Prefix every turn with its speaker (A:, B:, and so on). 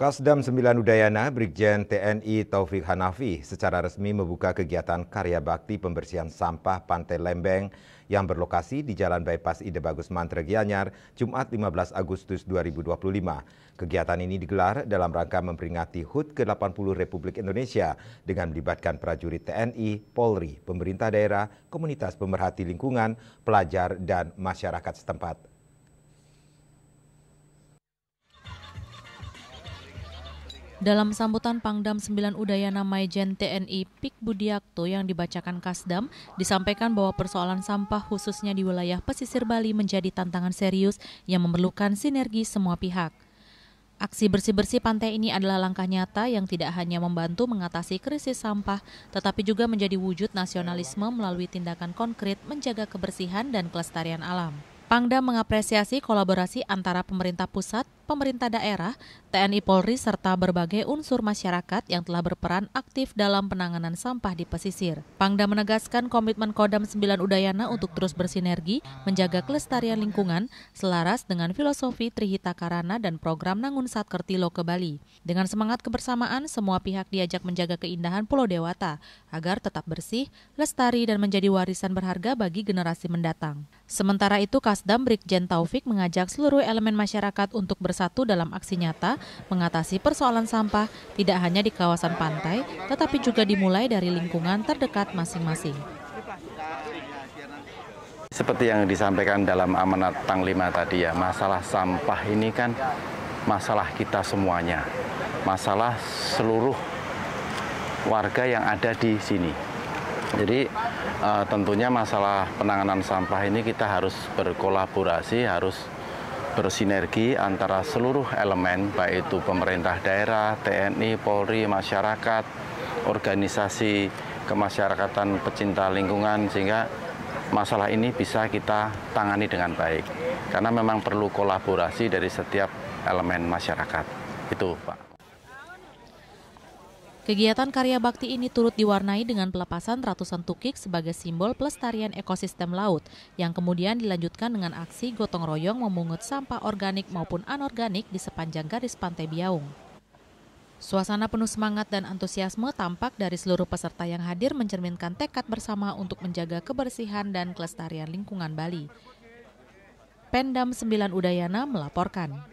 A: Kasdam 9 Udayana, Brigjen TNI Taufik Hanafi secara resmi membuka kegiatan karya bakti pembersihan sampah Pantai Lembeng yang berlokasi di Jalan Bypass Ide Bagus Mantre Gianyar, Jumat 15 Agustus 2025. Kegiatan ini digelar dalam rangka memperingati HUT ke-80 Republik Indonesia dengan melibatkan prajurit TNI, Polri, pemerintah daerah, komunitas pemerhati lingkungan, pelajar, dan masyarakat setempat.
B: Dalam sambutan Pangdam 9 Udayana Maijen TNI Pik Budiakto yang dibacakan Kasdam, disampaikan bahwa persoalan sampah khususnya di wilayah pesisir Bali menjadi tantangan serius yang memerlukan sinergi semua pihak. Aksi bersih-bersih pantai ini adalah langkah nyata yang tidak hanya membantu mengatasi krisis sampah, tetapi juga menjadi wujud nasionalisme melalui tindakan konkret menjaga kebersihan dan kelestarian alam. Pangdam mengapresiasi kolaborasi antara pemerintah pusat, pemerintah daerah, TNI Polri, serta berbagai unsur masyarakat yang telah berperan aktif dalam penanganan sampah di pesisir. Pangdam menegaskan komitmen Kodam 9 Udayana untuk terus bersinergi, menjaga kelestarian lingkungan, selaras dengan filosofi Trihita Karana dan program Nangun Satkertilo ke Bali. Dengan semangat kebersamaan, semua pihak diajak menjaga keindahan Pulau Dewata, agar tetap bersih, lestari, dan menjadi warisan berharga bagi generasi mendatang. Sementara itu, Kasdam Brigjen Taufik mengajak seluruh elemen masyarakat untuk bersatu dalam aksi nyata mengatasi persoalan sampah tidak hanya di kawasan pantai, tetapi juga dimulai dari lingkungan terdekat masing-masing.
C: Seperti yang disampaikan dalam amanat Panglima tadi ya, masalah sampah ini kan masalah kita semuanya, masalah seluruh warga yang ada di sini. Jadi tentunya masalah penanganan sampah ini kita harus berkolaborasi, harus bersinergi antara seluruh elemen, baik itu pemerintah daerah, TNI, Polri, masyarakat, organisasi kemasyarakatan pecinta lingkungan, sehingga masalah ini bisa kita tangani dengan baik. Karena memang perlu kolaborasi dari setiap elemen masyarakat. Itu, Pak.
B: Kegiatan karya bakti ini turut diwarnai dengan pelepasan ratusan tukik sebagai simbol pelestarian ekosistem laut yang kemudian dilanjutkan dengan aksi gotong royong memungut sampah organik maupun anorganik di sepanjang garis pantai Biaung. Suasana penuh semangat dan antusiasme tampak dari seluruh peserta yang hadir mencerminkan tekad bersama untuk menjaga kebersihan dan kelestarian lingkungan Bali. Pendam 9 Udayana melaporkan.